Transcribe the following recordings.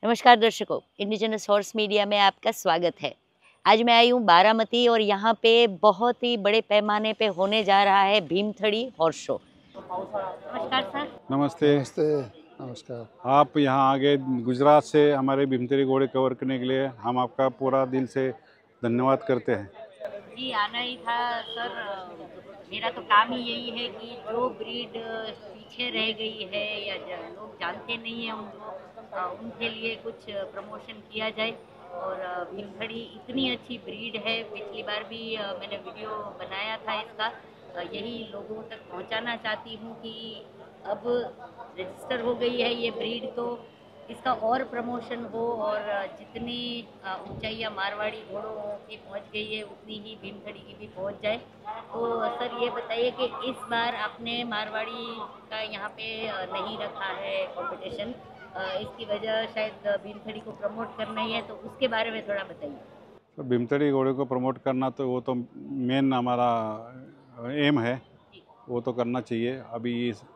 नमस्कार दर्शकों, indigenous horse media में आपका स्वागत है। आज मैं आई हूँ बारामती और यहाँ पे बहुत ही बड़े पैमाने पे होने जा रहा है भीमथड़ी हॉर्स शो। नमस्कार सर। नमस्ते। नमस्ते। नमस्कार। आप यहाँ आ गए गुजरात से हमारे भीमथड़ी घोड़े कवर करने के लिए, हम आपका पूरा दिल से धन्यवाद करते हैं। जी, आना ही था सर। मेरा तो काम ही यही है कि जो ब्रीड पीछे रह गई है या लोग जानते नहीं हैं उनको, उनके लिए कुछ प्रमोशन किया जाए। और भीमथड़ी इतनी अच्छी ब्रीड है, पिछली बार भी मैंने वीडियो बनाया था इसका। यही लोगों तक पहुंचाना चाहती हूं कि अब रजिस्टर हो गई है ये ब्रीड, तो इसका और प्रमोशन हो और जितनी ऊंचाइयाँ मारवाड़ी घोड़ों की पहुंच गई है उतनी ही भीमथड़ी की भी पहुंच जाए। तो सर ये बताइए कि इस बार आपने मारवाड़ी का यहाँ पे नहीं रखा है कंपटीशन, इसकी वजह शायद भीमथड़ी को प्रमोट करना ही है, तो उसके बारे में थोड़ा बताइए। तो भीमथड़ी घोड़े को प्रमोट करना तो वो तो मेन हमारा एम है, वो तो करना चाहिए। अभी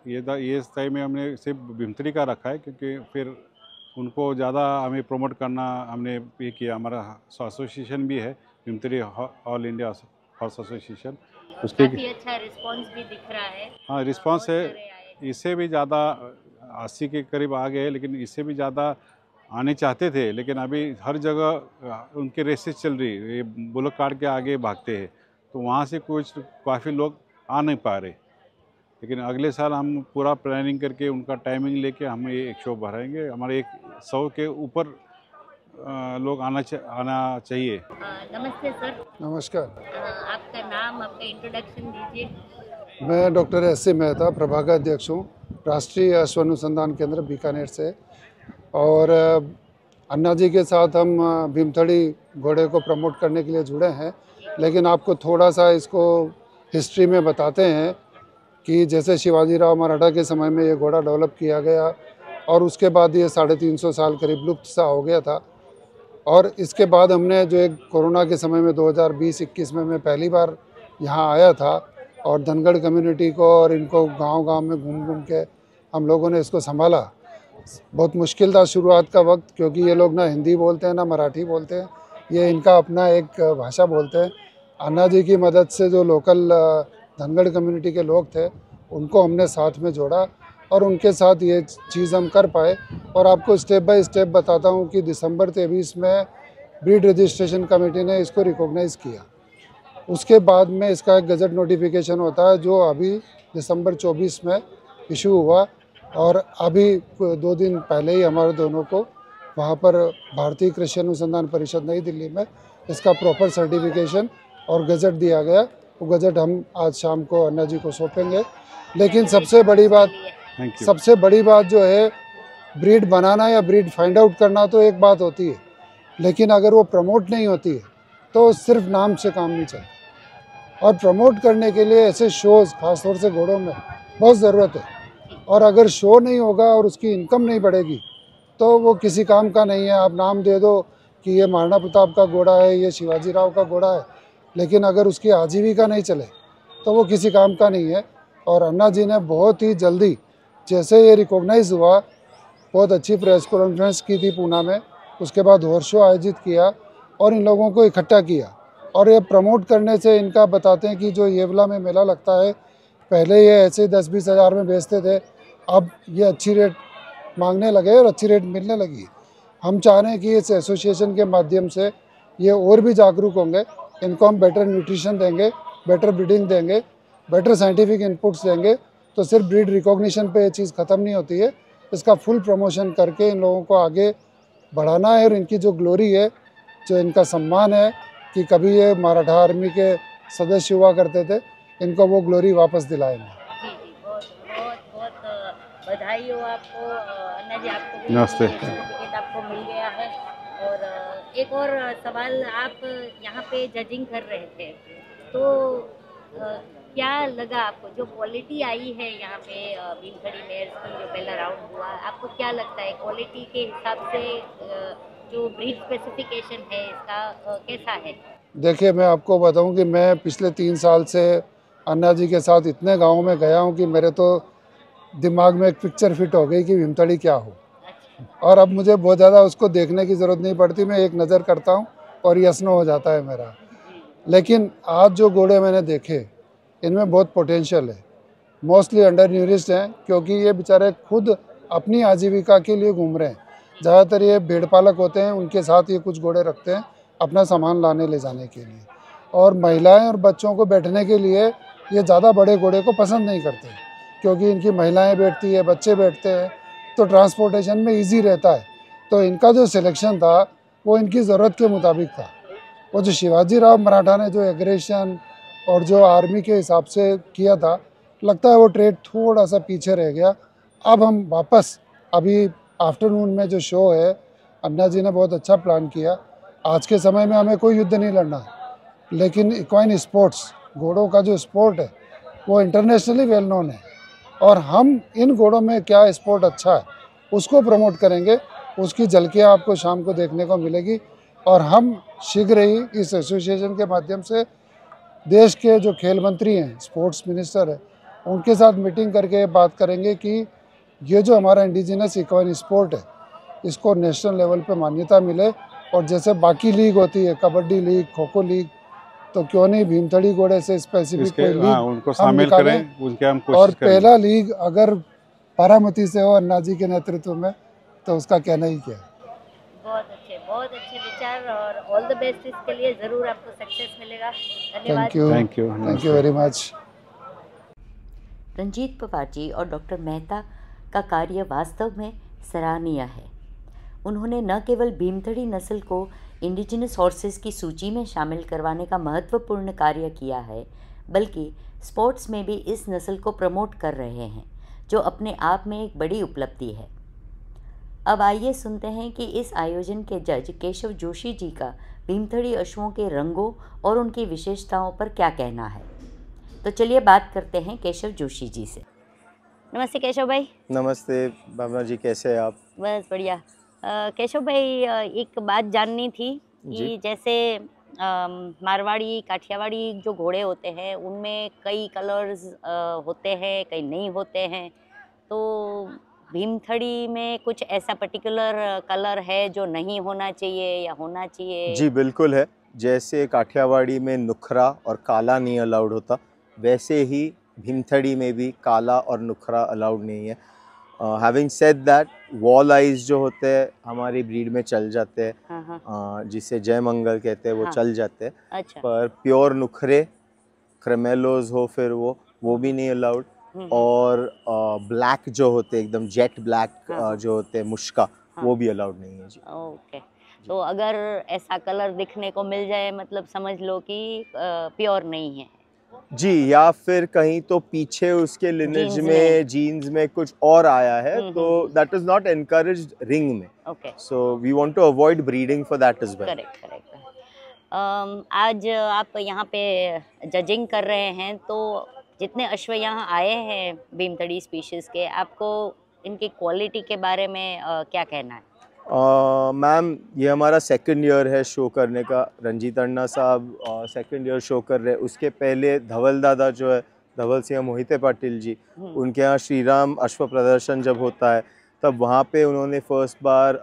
ये टाइम में हमने सिर्फ भीमथड़ी का रखा है क्योंकि फिर उनको ज़्यादा हमें प्रमोट करना हमने ये किया। हमारा एसोसिएशन भी है Bhimthadi all India horse association, उसके काफी अच्छा रिस्पांस भी दिख रहा है। हाँ रिस्पांस है। बहुत सारे आए। इससे भी ज़्यादा 80 के करीब आ गए, लेकिन इससे भी ज़्यादा आने चाहते थे, लेकिन अभी हर जगह उनके रेसेस चल रही है, ये बुलक कार्ड के आगे भागते हैं, तो वहाँ से कुछ काफ़ी लोग आ नहीं पा रहे। लेकिन अगले साल हम पूरा प्लानिंग करके उनका टाइमिंग लेके हम ये एक शो भराएंगे। हमारे 100 के ऊपर लोग आना चाहिए। नमस्ते सर। नमस्कार। आपका नाम, आपका इंट्रोडक्शन दीजिए। मैं डॉक्टर एस सी मेहता, प्रभाग अध्यक्ष हूँ, राष्ट्रीय अश्व अनुसंधान केंद्र बीकानेर से। और अन्ना जी के साथ हम भीमथड़ी घोड़े को प्रमोट करने के लिए जुड़े हैं। लेकिन आपको थोड़ा सा इसको हिस्ट्री में बताते हैं कि जैसे शिवाजी राव मराठा के समय में ये घोड़ा डेवलप किया गया और उसके बाद ये 350 साल करीब लुप्त सा हो गया था। और इसके बाद हमने जो एक कोरोना के समय में 2020-21 में मैं पहली बार यहाँ आया था और धनगढ़ कम्युनिटी को और इनको गांव-गांव में घूम घूम के हम लोगों ने इसको संभाला। बहुत मुश्किल था शुरुआत का वक्त, क्योंकि ये लोग ना हिंदी बोलते हैं ना मराठी बोलते हैं, ये इनका अपना एक भाषा बोलते हैं। अन्ना जी की मदद से जो लोकल धनगढ़ कम्युनिटी के लोग थे उनको हमने साथ में जोड़ा और उनके साथ ये चीज़ हम कर पाए। और आपको स्टेप बाय स्टेप बताता हूँ कि दिसंबर 23 में ब्रीड रजिस्ट्रेशन कमेटी ने इसको रिकॉग्नाइज़ किया। उसके बाद में इसका एक गजट नोटिफिकेशन होता है जो अभी दिसंबर 24 में इशू हुआ। और अभी 2 दिन पहले ही हमारे दोनों को वहाँ पर भारतीय कृषि अनुसंधान परिषद नई दिल्ली में इसका प्रॉपर सर्टिफिकेशन और गजट दिया गया। वो गजट हम आज शाम को अन्ना जी को सौंपेंगे। लेकिन सबसे बड़ी बात जो है, ब्रीड बनाना या ब्रीड फाइंड आउट करना तो एक बात होती है, लेकिन अगर वो प्रमोट नहीं होती है तो सिर्फ नाम से काम नहीं चलता। और प्रमोट करने के लिए ऐसे शोज़ खासतौर से घोड़ों में बहुत ज़रूरत है। और अगर शो नहीं होगा और उसकी इनकम नहीं बढ़ेगी तो वो किसी काम का नहीं है। आप नाम दे दो कि ये महाराणा प्रताप का घोड़ा है, ये शिवाजी राव का घोड़ा है, लेकिन अगर उसकी आजीविका नहीं चले तो वो किसी काम का नहीं है। और अन्ना जी ने बहुत ही जल्दी, जैसे ये रिकॉग्नाइज हुआ, बहुत अच्छी प्रेस कॉन्फ्रेंस की थी पूना में, उसके बाद हॉर्स शो आयोजित किया और इन लोगों को इकट्ठा किया। और ये प्रमोट करने से इनका बताते हैं कि जो येवला में मेला लगता है, पहले ये ऐसे 10-20 हज़ार में बेचते थे, अब ये अच्छी रेट मांगने लगे और अच्छी रेट मिलने लगी। हम चाह रहे हैं कि इस एसोसिएशन के माध्यम से ये और भी जागरूक होंगे, इनको हम बेटर न्यूट्रिशन देंगे, बेटर ब्रीडिंग देंगे, बेटर साइंटिफिक इनपुट्स देंगे, तो सिर्फ ब्रीड रिकॉग्निशन पे ये चीज़ ख़त्म नहीं होती है। इसका फुल प्रमोशन करके इन लोगों को आगे बढ़ाना है और इनकी जो ग्लोरी है, जो इनका सम्मान है कि कभी ये मराठा आर्मी के सदस्य हुआ करते थे, इनको वो ग्लोरी वापस दिलाएंगे। जी जी, बहुत बहुत बहुत बधाई हो आपको अन्ना जी। आपको नमस्ते। सर्टिफिकेट आपको मिल गया है। और एक और सवाल, आप यहाँ पे जजिंग कर रहे थे, तो क्या लगा आपको जो क्वालिटी आई है यहाँ पे भीमथड़ी मेयर्स की जो पहला राउंड हुआ, आपको क्या लगता है क्वालिटी के हिसाब से जो ब्रीड स्पेसिफिकेशन है इसका कैसा है? देखिए, मैं आपको बताऊं कि मैं पिछले 3 साल से अन्ना जी के साथ इतने गाँव में गया हूं कि मेरे तो दिमाग में एक पिक्चर फिट हो गई कि भीमथड़ी क्या हो। और अब मुझे बहुत ज़्यादा उसको देखने की ज़रूरत नहीं पड़ती, मैं एक नज़र करता हूँ और यस नो हो जाता है मेरा। लेकिन आज जो घोड़े मैंने देखे इनमें बहुत पोटेंशियल है, मोस्टली अंडर न्यूरिश्ड हैं क्योंकि ये बेचारे खुद अपनी आजीविका के लिए घूम रहे हैं। ज़्यादातर ये भेड़ पालक होते हैं, उनके साथ ये कुछ घोड़े रखते हैं अपना सामान लाने ले जाने के लिए, और महिलाएं और बच्चों को बैठने के लिए ये ज़्यादा बड़े घोड़े को पसंद नहीं करते क्योंकि इनकी महिलाएं बैठती है, बच्चे बैठते हैं, तो ट्रांसपोर्टेशन में इजी रहता है। तो इनका जो सिलेक्शन था वो इनकी ज़रूरत के मुताबिक था। वो जो शिवाजी राव मराठा ने जो एग्रेशन और जो आर्मी के हिसाब से किया था, लगता है वो ट्रेड थोड़ा सा पीछे रह गया। अब हम वापस अभी आफ्टरनून में जो शो है, अन्ना जी ने बहुत अच्छा प्लान किया। आज के समय में हमें कोई युद्ध नहीं लड़ना है, लेकिन इक्वाइन स्पोर्ट्स, घोड़ों का जो स्पोर्ट है वो इंटरनेशनली वेल नोन है, और हम इन घोड़ों में क्या स्पोर्ट अच्छा है उसको प्रमोट करेंगे। उसकी झलकियाँ आपको शाम को देखने को मिलेगी, और हम शीघ्र ही इस एसोसिएशन के माध्यम से देश के जो खेल मंत्री हैं, स्पोर्ट्स मिनिस्टर है, उनके साथ मीटिंग करके बात करेंगे कि ये जो हमारा इंडिजिनस इक्वाइन स्पोर्ट है इसको नेशनल लेवल पे मान्यता मिले। और जैसे बाकी लीग होती है, कबड्डी लीग, खो खो लीग, तो क्यों नहीं भीमथड़ी घोड़े से स्पेसिफिक कोई लीग उनको हम शामिल निकालें। करें, उनके हम और कोशिश करें। पहला लीग अगर बारामती से हो अन्ना जी के नेतृत्व में, तो उसका कहना ही क्या है। बहुत अच्छे विचार, और ऑल द बेस्ट इसके लिए। ज़रूर आपको सक्सेस मिलेगा। धन्यवाद। Thank you very much. Ranjeet Pawar ji और डॉक्टर मेहता का कार्य वास्तव में सराहनीय है। उन्होंने न केवल भीमथड़ी नस्ल को इंडिजिनस हॉर्सेस की सूची में शामिल करवाने का महत्वपूर्ण कार्य किया है, बल्कि स्पोर्ट्स में भी इस नस्ल को प्रमोट कर रहे हैं, जो अपने आप में एक बड़ी उपलब्धि है। अब आइए सुनते हैं कि इस आयोजन के जज केशव जोशी जी का भीमथड़ी अश्वों के रंगों और उनकी विशेषताओं पर क्या कहना है। तो चलिए बात करते हैं केशव जोशी जी से। नमस्ते केशव भाई। नमस्ते भावना जी, कैसे हैं आप? बस बढ़िया। केशव भाई, एक बात जाननी थी कि जैसे मारवाड़ी, काठियावाड़ी जो घोड़े होते हैं उनमें कई कलर्स होते हैं, कई नहीं होते हैं, तो भीमथड़ी में कुछ ऐसा पर्टिकुलर कलर है जो नहीं होना चाहिए या होना चाहिए? जी बिल्कुल है। जैसे काठियावाड़ी में नुखरा और काला नहीं अलाउड होता, वैसे ही भीमथड़ी में भी काला और नुखरा अलाउड नहीं है। Having said that, wall eyes जो होते हैं हमारी ब्रीड में चल जाते हैं, जिसे जय मंगल कहते हैं, वो चल जाते हैं। अच्छा। पर प्योर नुखरे, क्रेमेलोज हो फिर वो भी नहीं अलाउड। और ब्लैक जो होते हैं, एकदम जेट ब्लैक जो होते हैं मुश्का, वो भी अलाउड नहीं है जी। ओके। तो अगर ऐसा कलर दिखने को मिल जाए, मतलब समझ लो कि प्योर नहीं है जी, या फिर कहीं तो पीछे उसके लिनेज में, जीन्स में कुछ और आया है, तो that is not encouraged ring में। Okay. So we want to avoid breeding for that as well. Correct. आज आप यहाँ पे जजिंग कर रहे हैं, तो जितने अश्व यहाँ आए हैं भीमथड़ी स्पीशीज़ के, आपको इनकी क्वालिटी के बारे में क्या कहना है? मैम, ये हमारा सेकंड ईयर है शो करने का। रंजीत अन्ना साहब सेकंड ईयर शो कर रहे हैं। उसके पहले धवल दादा जो है, धवल सिंह मोहिते पाटिल जी, उनके यहाँ श्री राम अश्व प्रदर्शन जब होता है, तब वहाँ पे उन्होंने फर्स्ट बार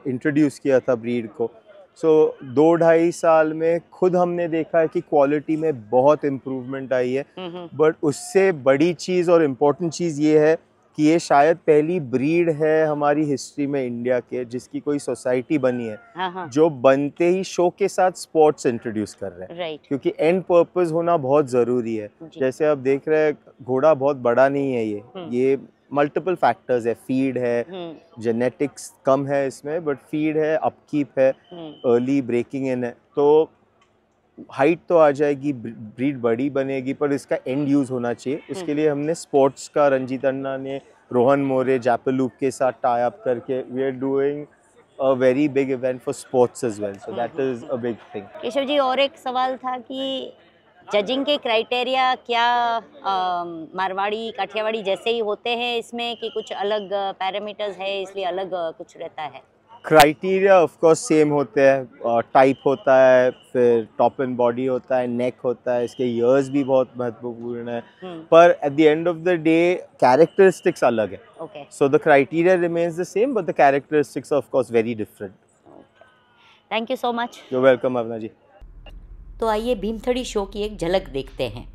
इंट्रोड्यूस किया था ब्रीड को। सो 2-2.5 साल में खुद हमने देखा है कि क्वालिटी में बहुत इम्प्रूवमेंट आई है। बट उससे बड़ी चीज़ और इम्पोर्टेंट चीज़ ये है कि ये शायद पहली ब्रीड है हमारी हिस्ट्री में इंडिया के, जिसकी कोई सोसाइटी बनी है जो बनते ही शो के साथ स्पोर्ट्स इंट्रोड्यूस कर रहे हैं। राइट। क्योंकि एंड पर्पस होना बहुत ज़रूरी है। जैसे आप देख रहे हैं, घोड़ा बहुत बड़ा नहीं है ये मल्टीपल फैक्टर्स है। फीड है, जेनेटिक्स कम है इसमें, बट फीड है, अपकीप है, अर्ली ब्रेकिंग इन है, तो हाइट तो आ जाएगी, ब्रीड बड़ी बनेगी, पर इसका एंड यूज़ होना चाहिए। उसके लिए हमने स्पोर्ट्स का, रंजीत अन्ना ने रोहन मोरे, जैपलूप के साथ टाई अप करके we are doing a very big event for sports as well. So that is a big thing. Keshav ji, और एक सवाल था कि जजिंग के क्राइटेरिया क्या मारवाड़ी, काठियावाड़ी जैसे ही होते हैं इसमें, कि कुछ अलग पैरामीटर्स है इसलिए अलग कुछ रहता है? क्राइटेरिया ऑफ कोर्स सेम होते हैं, टाइप होता है, फिर टॉप एंड बॉडी होता है, नेक होता है, इसके ईयर्स भी बहुत महत्वपूर्ण है, पर at the end of the day characteristics अलग है. Okay. So the criteria remains the same, but the characteristics are of course very different. Thank you so much. You're welcome, Avna ji. तो आइए Bhimthadi show की एक झलक देखते हैं.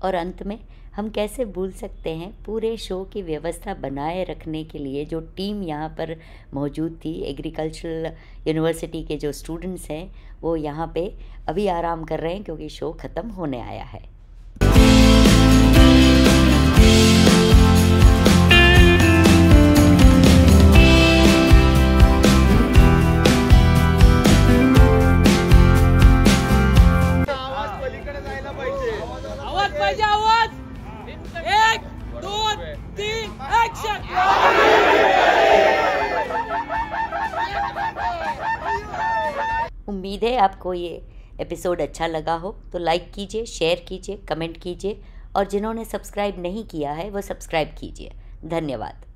और अंत में हम कैसे भूल सकते हैं पूरे शो की व्यवस्था बनाए रखने के लिए जो टीम यहाँ पर मौजूद थी। एग्रीकल्चरल यूनिवर्सिटी के जो स्टूडेंट्स हैं वो यहाँ पे अभी आराम कर रहे हैं क्योंकि शो ख़त्म होने आया है। आवाज पाहिजे, आवाज 1 2 3 ऍक्शन। उम्मीद है आपको ये एपिसोड अच्छा लगा हो तो लाइक कीजिए, शेयर कीजिए, कमेंट कीजिए और जिन्होंने सब्सक्राइब नहीं किया है वो सब्सक्राइब कीजिए। धन्यवाद।